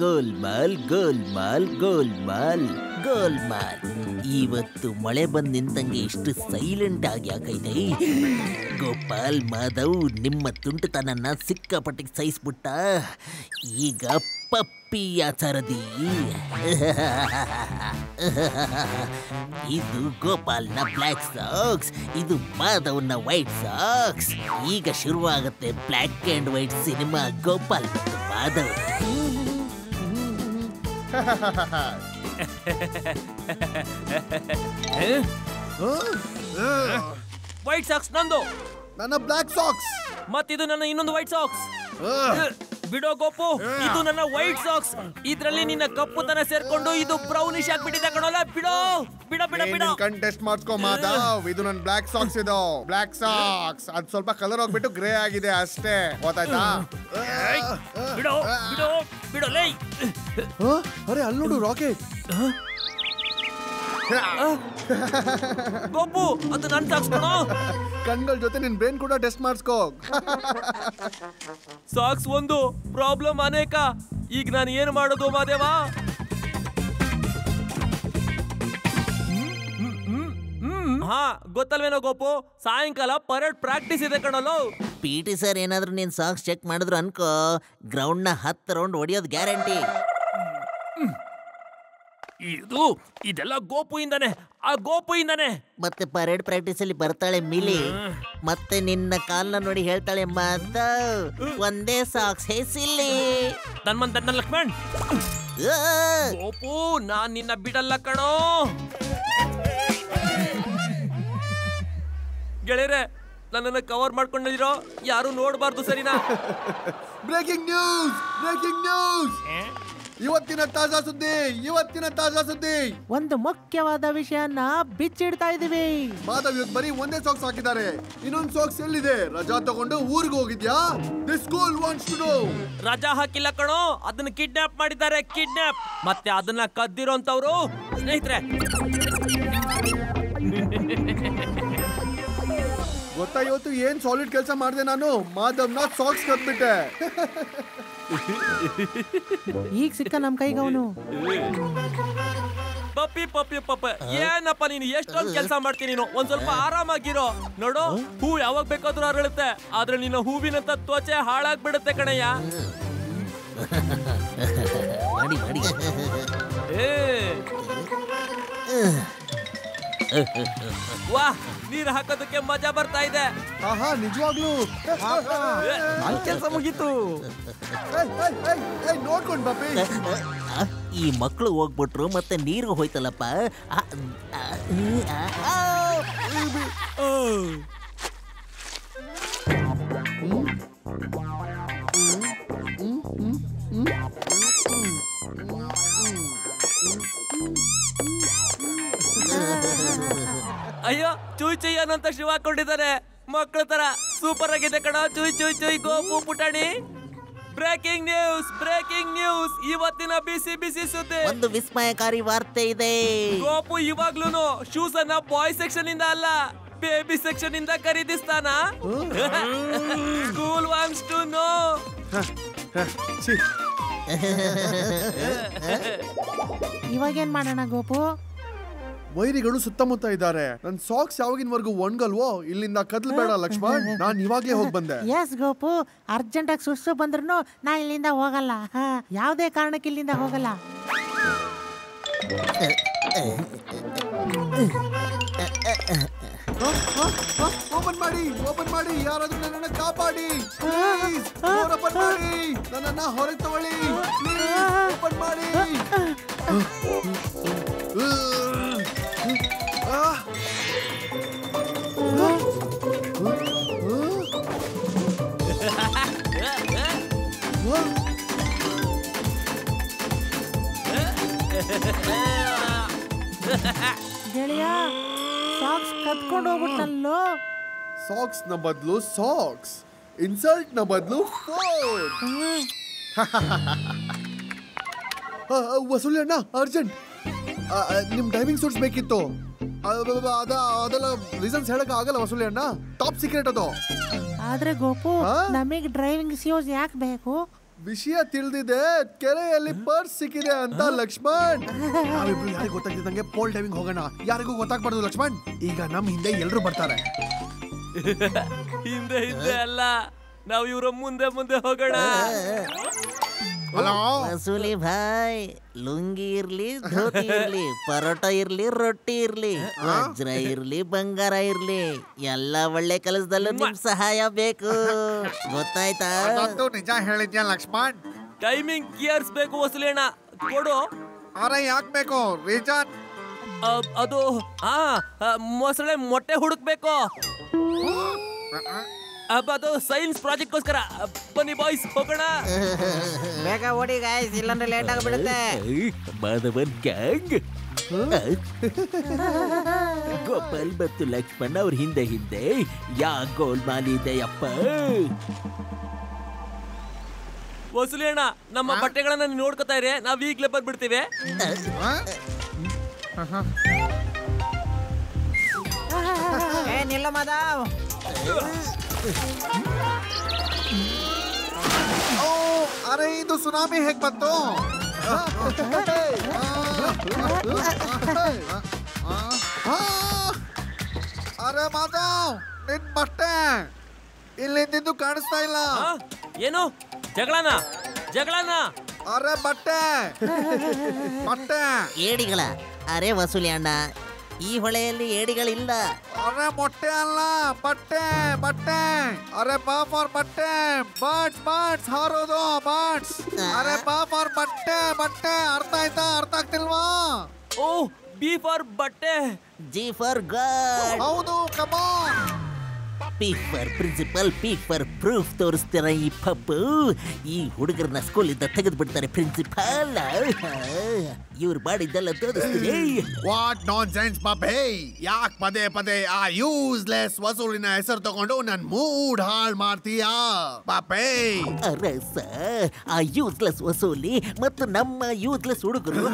ಗೋಲ್ಮಾಲ್ ಗೋಲ್ಮಾಲ್ ಗೋಲ್ಮಾಲ್ ಗೋಲ್ಮಾಲ್. ಇವತ್ತು ಮಳೆ ಬಂದು ನಿಂತಂಗೆ ಇಷ್ಟು ಸೈಲೆಂಟ್ ಆಗಿ ಯಾಕೈತೆ? ಗೋಪಾಲ್ ಮಾಧವ್ ನಿಮ್ಮ ತುಂಟತನನ್ನ ಸಿಕ್ಕಾಪಟ್ಟಿಗೆ ಸಹಿಸ್ಬಿಟ್ಟ. ಈಗ ಪಪ್ಪಿಯ ಸರದಿ. ಇದು ಗೋಪಾಲ್ನ ಬ್ಲ್ಯಾಕ್ ಸಾಕ್ಸ್, ಇದು ಮಾಧವ್ನ ವೈಟ್ ಸಾಕ್ಸ್. ಈಗ ಶುರುವಾಗುತ್ತೆ black and white cinema Gopal ಮತ್ತು ಮಾಧವ್. ವೈಟ್ ಸಾಕ್ಸ್ ನಂದು, ನನ್ನ ಬ್ಲ್ಯಾಕ್ ಸಾಕ್ಸ್. ಮತ್ತಿದು ನನ್ನ ಇನ್ನೊಂದು ವೈಟ್ ಸಾಕ್ಸ್. ಬಿಡೋ ಗೋಪು, ಇದು ನನ್ನ ವೈಟ್ ಸಾಕ್ಸ್. ಇದ್ರಲ್ಲಿ ನಿನ್ನ ಕಪ್ಪುತನ ಸೇರ್ಕೊಂಡು ಇದು ಬ್ರೌನಿಶ್ ಆಗ್ಬಿಟ್ಟಿದೆ ಕಣೋಲ್ಲ. ಬಿಡೋ, ಬಿಡ ಬಿಡ ಬಿಡ. ಕಂಟೆಸ್ಟ್ ಮಾಡ್ಕೋ ಮಾಧವ್. ಇದು ನನ್ನ ಬ್ಲ್ಯಾಕ್ ಸಾಕ್ಸ್. ಇದು ಬ್ಲ್ಯಾಕ್ ಸಾಕ್ಸ್. ಅದು ಸ್ವಲ್ಪ ಕಲರ್ ಹೋಗ್ಬಿಟ್ಟು ಗ್ರೇ ಆಗಿದೆ ಅಷ್ಟೇ, ಗೊತ್ತಾಯ್ತಾ? ಬಿಡೋ ಬಿಡೋ ಬಿಡೋ ಲೈ. ಅರೆ ಅಲ್ಲಿ ನೋಡು, ರಾಕೆಟ್. ಗೋಪು, ಅದು ನನ್ ಸಾಕ್ಸ್ ಕಣೋ. ಕಣ್ಗಳ ಜೊತೆ ನಿನ್ ಬ್ರೈನ್ ಕೂಡ ಟೆಸ್ಟ್ ಮಾಡಿಸ್ಕೋ. ಸಾಕ್ಸ್ ಒಂದು, ಪ್ರಾಬ್ಲಮ್ ಅನೇಕ. ಈಗ ನಾನು ಏನು ಮಾಡೋದು ಮಾದೇವ? ಹಾ, ಗೊತ್ತಲ್ವೇನೋ ಗೋಪು, ಸಾಯಂಕಾಲ ಪರೇಡ್ ಪ್ರಾಕ್ಟೀಸ್ ಇದೆ ಕಣಲು. PT ಸರ್ ಏನಾದ್ರು ನೀನ್ ಸಾಕ್ಸ್ ಚೆಕ್ ಮಾಡಿದ್ರು ಅನ್ಕೋ, ಗ್ರೌಂಡ್ ನ 10 ರೌಂಡ್ ಹೊಡಿಯೋದು ಗ್ಯಾರಂಟಿ. ಇದೆಲ್ಲ ಗೋಪು ಇಂದಾನೆ, ಆ ಗೋಪು ಇಂದಾನೆ. ಮತ್ತೆ ಪರೇಡ್ ಪ್ರಾಕ್ಟೀಸ್ ಅಲ್ಲಿ ಬರ್ತಾಳೆ ಮಿಲಿ, ಮತ್ತೆ ನಿನ್ನ ಕಾಲ್ನ ನೋಡಿ ಹೇಳ್ತಾಳೆ ಮಾಧವ್ ಒಂದೇ ಸಾಕ್ಸ್ ಹೇಸಿಲ್ಲಿ. ನನ್ನ ಲಕ್ಷ್ಮಣ್. ಗೋಪು, ನಾನ್ ನಿನ್ನ ಬಿಡಲ್ಲ ಕಣೋ. ಗೆಳೆಯರೆ, ನನ್ನನ್ನು ಕವರ್ ಮಾಡ್ಕೊಂಡಿರೋ ಯಾರು ನೋಡಬಾರ್ದು, ಸರಿನಾ? Breaking news, breaking news. ಇವತ್ತಿನ ತಾಜಾ ಸುದ್ದಿ. ಒಂದು ಮುಖ್ಯವಾದ ವಿಷಯನ ಬಿಚ್ಚಿಡ್ತಾ ಇದೀವಿ. ಮಾಧವ್ ಇವತ್ತು ಬರೀ ಒಂದೇ ಸಾಕ್ಸ್ ಹಾಕಿದ್ದಾರೆ. ಇನ್ನೊಂದು ಸಾಕ್ಸ್ ಎಲ್ಲಿದೆ? ರಜಾ ತಗೊಂಡು ಊರಿಗೆ ಹೋಗಿದ್ಯಾ? The school wants to know. ರಜಾ ಹಾಕಿಲ್ಲ ಕಣೋ, ಅದನ್ನ ಕಿಡ್ನಾಪ್ ಮಾಡಿದ್ದಾರೆ, ಕಿಡ್ನಾಪ್. ಮತ್ತೆ ಅದನ್ನ ಕದ್ದಿರೋಂತವ್ರು ಸ್ನೇಹಿತರೆ. ಗೊತ್ತಾ ಇವತ್ತು ಏನ್ ಸಾಲಿಡ್ ಕೆಲಸ ಮಾಡಿದೆ ನಾನು? ಮಾಧವ್ನ ಸಾಕ್ಸ್ ಕದ್ಬಿಟ್ಟೆ. ಈಗ ಸಿಕ್ಕ ನಮ್ ಕೈಗೆ ಅವನು. ಪಪ್ಪಿ ಪಪ್ಪಿ ಪಪ್ಪ, ಏನಪ್ಪ ನೀನು ಎಷ್ಟೊಂದು ಕೆಲಸ ಮಾಡ್ತೀನಿ ನೀನು. ಒಂದ್ ಸ್ವಲ್ಪ ಆರಾಮಾಗಿರೋ. ನೋಡು, ಹೂ ಯಾವಾಗ ಬೇಕಾದ್ರೂ ಅರಳುತ್ತೆ, ಆದ್ರೆ ನಿನ್ನ ಹೂವಿನಂತ ತ್ವಚೆ ಹಾಳಾಗ್ಬಿಡುತ್ತೆ ಕಣಯ್ಯ. ವಾ, ನೀರು ಹಾಕೋದಕ್ಕೆ ಮಜಾ ಬರ್ತಾ ಇದೆ. ಆಹಾ, ನಿಜವಾಗ್ಲೂ ಕೆಲಸ ಮುಗೀತು. ನೋಡ್ಕೊಂಡ್ ಬಾಪಿ. ಈ ಮಕ್ಕಳು ಹೋಗ್ಬಿಟ್ರು, ಮತ್ತೆ ನೀರು ಹೋಯ್ತಲ್ಲಪ್ಪ. ಅಯ್ಯೋ, ಚುಯ್ ಚುಯ್ ಅನ್ನೋಂತ ಶಿವ ಹಾಕೊಂಡಿದ್ದಾರೆ ಮಕ್ಕಳ ತರ. ಸೂಪರ್ ಆಗಿದೆ ಕಣ. ಚುಯ್ ಚುಯ್ ಚುಯ್ ಗೋಪು ಪುಟಾಣಿ. ಬ್ರೇಕಿಂಗ್ ನ್ಯೂಸ್, ಇವತ್ತಿನ ಬಿಸಿ ಬಿಸಿ ಸುದ್ದಿ. ಒಂದು ವಿಸ್ಮಯಕಾರಿ ವಾರ್ತೆ ಇದೆ. ಗೋಪು ಇವಾಗ್ಲೂನು ಶೂಸ್ ಅನ್ನ ಬಾಯ್ ಸೆಕ್ಷನ್ ಇಂದ ಅಲ್ಲ, ಬೇಬಿ ಸೆಕ್ಷನ್ ಇಂದ ಖರೀದಿಸ್ತಾನ. School wants to know. ಇವಾಗೇನ್ ಮಾಡೋಣ ಗೋಪು? ವೈರಿಗಳು ಸುತ್ತಮುತ್ತ ಇದ್ದಾರೆ. ನನ್ ಸಾಕ್ಸ್ ಯಾವಾಗಿನವರೆಗೂ ಒಣಗಲ್ವೋ ಇಲ್ಲಿಂದ ಕದ್ಲ್ಬೇಡ ಲಕ್ಷ್ಮಣ್. ನಾನ್ ಇವಾಗ್ಲೇ ಹೋಗಿ ಬಂದೆ. ಎಸ್ ಗೋಪು, ಅರ್ಜೆಂಟ್ ಆಗಿ ಸುಸ್ಸು ಬಂದ್ರು ನಾ ಇಲ್ಲಿಂದ ಹೋಗಲ್ಲ. ಯಾವುದೇ ಕಾರಣಕ್ಕೆ ಇಲ್ಲಿಂದ ಹೋಗಲ್ಲ. ಓಪನ್ ಮಾಡಿ, ಯಾರಾದ್ರೂ ನನ್ನನ್ನ ಕಾಪಾಡಿ ಪ್ಲೀಸ್. ಓಪನ್ ಮಾಡಿ, ನನ್ನನ್ನ ಹೊರಗೆ ತಗೊಳ್ಳಿ ಪ್ಲೀಸ್. ಓಪನ್ ಮಾಡಿ. ಗೆಳೆಯ, ಸಾಕ್ಸ್ ಕತ್ಕೊಂಡು ಹೋಗ್ಬಿಟ್ಟಲ್ಲೋ. ಸಾಕ್ಸ್ ನ ಬದಲು ಸಾಕ್ಸ್, ಇನ್ಸಲ್ಟ್ ನ ಬದಲು ಫೋನ್. ವಸೂಲಿ ಅಣ್ಣ, ಅರ್ಜೆಂಟ್ ನಿಮ್ ಡ್ರೈವಿಂಗ್ ಸೂಟ್ಸ್ ಬೇಕಿತ್ತು. ಅದೆಲ್ಲ ರೀಸನ್ಸ್ ಹೇಳಕ್ ಆಗಲ್ಲ ವಸೂಲಿ ಅಣ್ಣ, ಟಾಪ್ ಸೀಕ್ರೆಟ್ ಅದು. ಆದ್ರೆ ಗೋಪು, ನಮಗೆ ಡ್ರೈವಿಂಗ್ ಶೂಸ್ ಯಾಕೆ ಬೇಕು? ವಿಷಯ ತಿಳಿದಿದೆ, ಕೆರೆಯಲ್ಲಿ ಪರ್ಸ್ ಸಿಕ್ಕಿದೆ ಅಂತ ಲಕ್ಷ್ಮಣ್. ನಾವಿಬ್ರು ಯಾರಿಗೂ ಗೊತ್ತಾಗ್ತಿದ್ದಂಗೆ ಪೋಲ್ ಡೈವಿಂಗ್ ಹೋಗೋಣ. ಯಾರಿಗೂ ಗೊತ್ತಾಗ್ಬಾರ್ದು ಲಕ್ಷ್ಮಣ್. ಈಗ ನಮ್ ಹಿಂದೆ ಎಲ್ರು ಬರ್ತಾರೆ. ಹಿಂದೆ ಹಿಂದೆ ಅಲ್ಲ, ನಾವು ಇವ್ರ ಮುಂದೆ ಮುಂದೆ ಹೋಗೋಣ. ವಸೂಲಿ ಭಾಯ್, ಲುಂಗಿ ಇರ್ಲಿ, ಧೋತಿ ಇರ್ಲಿ, ಪರೋಟ ಇರ್ಲಿ, ರೊಟ್ಟಿ ಇರ್ಲಿ, ವಜ್ರ ಇರ್ಲಿ, ಬಂಗಾರ ಇರ್ಲಿ, ಎಲ್ಲ ಒಳ್ಳೆ ಕೆಲಸದಲ್ಲೂ ನಿಮ್ ಸಹಾಯ ಬೇಕು. ಗೊತ್ತಾಯ್ತಾ? ನಿಜ ಹೇಳಿದ್ಯಾ ಲಕ್ಷ್ಮಣ್? ಟೈಮಿಂಗ್ ಗಿಯರ್ಸ್ ಬೇಕು ವಸೂಲಿ ಅಣ್ಣ, ಕೊಡು. ಅರೆ ಯಾಕೆ ಬೇಕು ರೀಜನ್? ಅದು ಮೊಸಳೆ ಮೊಟ್ಟೆ ಹುಡುಕ್ಬೇಕು. ಅದು ಸೈನ್ಸ್ ಪ್ರಾಜೆಕ್ಟ್ಗೋಸ್ಕರ. ಬನ್ನಿ ಬಾಯ್ಸ್ ಹೋಗೋಣ. ಬೇಗ ಓಡಿ ಗಾಯ್ಸ್, ಇಲ್ಲಾಂದ್ರೆ ಲೇಟ್ ಆಗಿಬಿಡುತ್ತೆ. ಮಾಧವನ್ ಗ್ಯಾಂಗ್ ಗೋಪಾಲ್ ಮತ್ತು ಲಕ್ಷ್ಮಣ್ ಅವ್ರ ಹಿಂದೆ ಹಿಂದೆ ಯಾ ಗೋಲ್ಮಾಲ್ ಇದೆಯಪ್ಪ. ವಸೂಲಿ ಅಣ್ಣ, ನಮ್ಮ ಬಟ್ಟೆಗಳನ್ನ ನೋಡ್ಕೊತಾ ಇರಿ, ನಾವ್ ಈಗ್ಲೇ ಬಂದ್ಬಿಡ್ತೀವಿ. ನಿಲ್ಲ ಮಾಧವ್. ಅರೆ ಇದು ಸುನಾಮಿ ಹೇಗ್ ಬಂತು? ಅರೆ ಮಾಧವ್, ನಿನ್ ಬಟ್ಟೆ ಇಲ್ಲಿಂದು ಕಾಣಿಸ್ತಾ ಇಲ್ಲ. ಏನು ಜಗಳನ? ಅರೆ ಬಟ್ಟೆ ಬಟ್ಟೆ ಏಡಿಗಳ? ಅರೆ ವಸೂಲಿ ಅಣ್ಣ, ಈ ಹೊಳೆಯಲ್ಲಿ ಏಡಿಗಳಿಲ್ಲ. ಅರೆ ಮೊಟ್ಟೆ ಅಲ್ಲ, ಬಟ್ಟೆ ಬಟ್ಟೆ. ಅರೆ ಬಾ ಫಾರ್ ಬಟ್ಟೆ. ಬರ್ಡ್ಸ್ ಹಾರೋದು ಬರ್ಡ್ಸ್. ಅರೆ ಬಾ ಫಾರ್ ಬಟ್ಟೆ ಬಟ್ಟೆ. ಅರ್ಥ ಆಯ್ತಾ? ಅರ್ಥ ಆಗ್ತಿಲ್ವಾ? ಓ, ಬಿ ಫಾರ್ ಬಟ್ಟೆ, ಜಿ ಫಾರ್ ಗಾಡ್. ಹೌದು, come on. P for principal, P for proof ತೋರಿಸ್ತೀರ ಈ ಪಬ್ಬು. ಈ ಹುಡುಗರನ್ನ ಸ್ಕೂಲಿಂದ ತೆಗೆದು ಬಿಡ್ತಾರೆ ಪ್ರಿನ್ಸಿಪಾಲ್. ಇವ್ರು ಮಾಡಿದ್ದೆಲ್ಲ ತೋರಿಸ್ತೀನಿ. What non sense. ಯಾಕೆ ಪದೇ ಪದೇ ಆ ಯೂಸ್ಲೆಸ್ ವಸೂಲಿನ ಹೆಸರು ತಗೊಂಡು ನನ್ ಮೂಡ್ ಹಾಳು ಮಾಡ್ತೀಯಾ ಪಾಪೆ? ಅರೆ ಸರ್, ಆ ಯೂಸ್ಲೆಸ್ ವಸೂಲಿ ಮತ್ತು ನಮ್ಮ ಯೂಸ್ಲೆಸ್ ಹುಡುಗರು,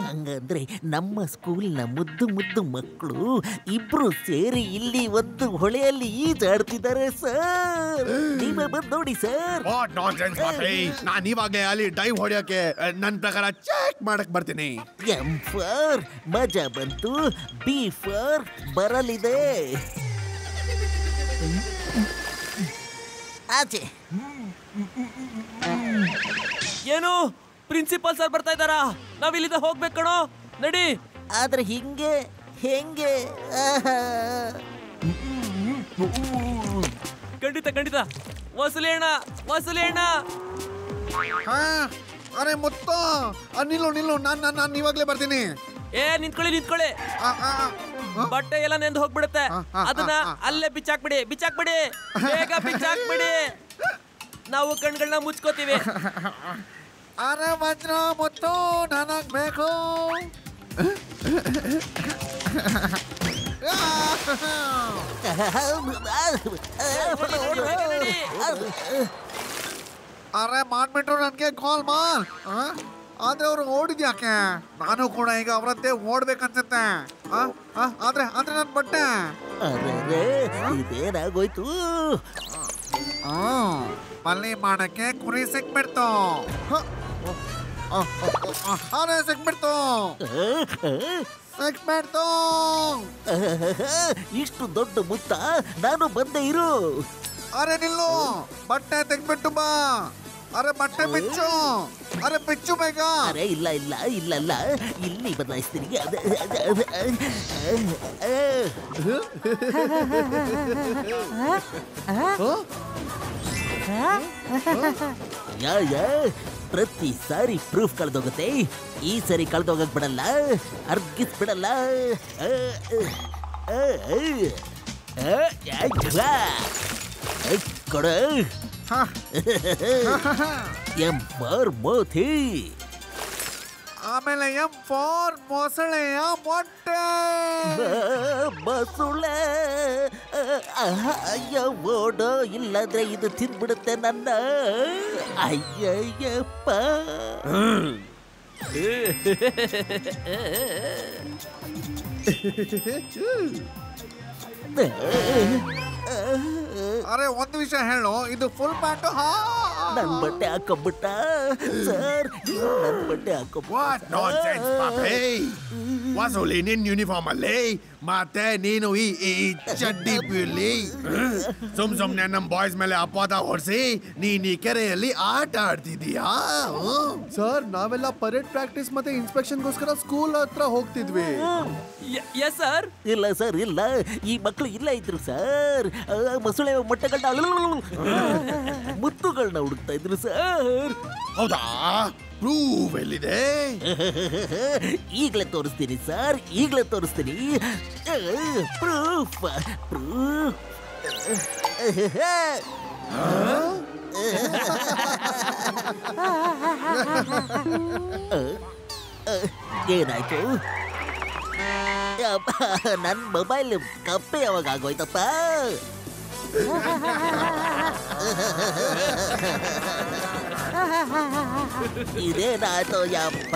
ಹಂಗಂದ್ರೆ ನಮ್ಮ ಸ್ಕೂಲ್ನ ಮುದ್ದು ಮುದ್ದು ಮಕ್ಕಳು ಇಬ್ರು ಸೇರಿ ಇಲ್ಲಿ ಒಂದು ಹೊಳೆಯಲ್ಲಿ ಈಜಾಡ್ತಿದ್ದಾರೆ ಸರ್. ನೀವೇ ಬಂದು ನೋಡಿ sir. What non sense. ನಾನು ಇವಾಗಲೇ ಅಲ್ಲಿ ಡೈವ್ ಹೊಡೆಯೋಕೆ ನನ್ನ ಪ್ರಕಾರ ಚೆಕ್ ಮಾಡಕ್ ಬರ್ತೀನಿ. ಎಂ ಫಾರ್ ಮಜಾ ಬಂತು, ಬಿ ಫಾರ್ ಬರಲಿದೆ. ಆಚೆ. ಏನು ಪ್ರಿನ್ಸಿಪಲ್ ಸರ್ ಬರ್ತಾ ಇದ್ದಾರಾ? ನಾವ್ ಇಲ್ಲಿಂದ ಹೋಗ್ಬೇಕು ಕಣೋ, ನಡಿ. ಆದ್ರೆ ಹಿಂಗೆ ಹೆಂಗೆ? ಖಂಡಿತ ವಸೂಲಿ ಅಣ್ಣ. ಅರೆ ಮುತ್ತು, ನಿಲ್ಲು, ನಾನು ಇವಾಗಲೇ ಬರ್ತೀನಿ. ನಿಂತ್ಕೊಳ್ಳಿ. ಬಟ್ಟೆ ಎಲ್ಲ ನೆಂದು ಹೋಗ್ಬಿಡುತ್ತೆ, ಅದನ್ನ ಅಲ್ಲೇ ಬಿಚ್ಚಾಕ್ಬಿಡಿ. ಬೇಗ ಬಿಚ್ಚಾಕ್ಬಿಡಿ, ನಾವು ಕಣ್ಗಳನ್ನ ಮುಚ್ಕೋತೀವಿ. ಅರೆ ವಜ್ರ ಮುತ್ತು ನನಗ್ ಬೇಕು. ಅರೆ ಮಾಡ್ಬಿಟ್ರು ನನ್ಗೆ ಕಾಲ್ ಮಾಲ್. ಆದ್ರೆ ಅವ್ರು ಓಡಿದ್ಯಾಕೆ? ನಾನು ಕೂಡ ಈಗ ಅವರಂತೆ ಓಡ್ಬೇಕನ್ಸುತ್ತೆ. ಆದ್ರೆ ನನ್ ಬಟ್ಟೆ ಇದೇನಾಗೋಯ್ತು? ಮಲ್ಲಿ ಮಾಡಕ್ಕೆ ಕುರಿ ಸಿಕ್ಬಿಡ್ತು. ಅರೆ ಸಿಕ್ಬಿಡ್ತು. ಇಷ್ಟು ದೊಡ್ಡ ಮುತ್ತ, ನಾನು ಬಂದೆ ಇರು. ಅರೆ ನಿಲ್ಲು, ಬಟ್ಟೆ ತೆಗ್ಬಿಟ್ಟು ಬಾ. ಅರೆ ಬಟ್ಟೆ ಬಿಚ್ಚು. ಅರೆ ಬಿಚ್ಚು ಬೇಗ. ಅರೆ ಇಲ್ಲ ಇಲ್ಲಿ ಬದಲಾಯಿಸ್ತೀನಿ. ಪ್ರತಿ ಸಾರಿ ಪ್ರೂಫ್ ಕಳೆದೋಗುತ್ತೆ, ಈ ಸರಿ ಕಳೆದೋಗಕ್ ಬಿಡಲ್ಲ, ಅರ್ಗಿಸ್ ಬಿಡಲ್ಲ. ಕೊಡ. M for Moti. ಆಮೇಲೆ ಎಂ ಫಾರ್ ಮೊಸಳೆಯ ಮೊಟ್ಟೆ. ಮೊಸಳೆ. ಅಯ್ಯ ಓಡೋ, ಇಲ್ಲಾಂದ್ರೆ ಇದು ತಿನ್ಬಿಡುತ್ತೆ ನನ್ನ. ಅಯ್ಯಯ್ಯಪ್ಪ. ಅರೆ ಒಂದು ವಿಷಯ ಹೇಳು, ಇದು ಫುಲ್ ಪ್ಯಾಂಟು ನನ್ ಬಟ್ಟೆ ಹಾಕೊಂಬಿಟ್ಟ ಸರ್, ನನ್ ಬಟ್ಟೆ ಹಾಕೊಂಬಿಟ್ಟ. ವಾಟ್ ನಾನ್ಸೆನ್ಸ್ ಪಾಪಿ, ವಸೂಲಿ ನಿನ್ ಯೂನಿಫಾರ್ಮ್ ಅಲ್ಲಿ ಮತ್ತೆ ನೀನು ಈ ಚಡ್ಡಿ ಬೀಳಿ ಸುಮ್ನೆ ನಮ್ ಬಾಯ್ಸ್ ಮೇಲೆ ಅಪವಾದ ಹೊಡ್ಸಿ ನೀನ್ ಈ ಕೆರೆಯಲ್ಲಿ ಆಟ ಆಡ್ತಿದೀಯಾ? ಸರ್, ನಾವೆಲ್ಲ ಪರೇಡ್ ಪ್ರಾಕ್ಟೀಸ್ ಮತ್ತೆ ಇನ್ಸ್ಪೆಕ್ಷನ್ಗೋಸ್ಕರ ಸ್ಕೂಲ್ ಹತ್ರ ಹೋಗ್ತಿದ್ವಿ. Yes sir. ಇಲ್ಲ ಸರ್, ಇಲ್ಲ, ಈ ಮಕ್ಕಳು ಇಲ್ಲ ಇದ್ರು ಸರ್. ಮೊಸಳೆ ಮೊಟ್ಟೆಗಳನ್ನ ಮುತ್ತುಗಳನ್ನ ಹುಡುಕ್ತಾ ಇದ್ರು ಸರ್. ಹೌದಾ? ಪ್ರೂಫ್ ಎಲ್ಲಿದೆ? ಈಗಲೇ ತೋರಿಸ್ತೀನಿ ಸರ್, ಈಗಲೇ ತೋರಿಸ್ತೀನಿ. Proof proof. ಏನಾಯ್ತು? ನನ್ನ ಮೊಬೈಲ್ ಕಪ್ಪೆ ಯಾವಾಗ ಆಗೋಯ್ತಪ್ಪ? ಇದೇನಾಯ್ತು ಯಪ್ಪ?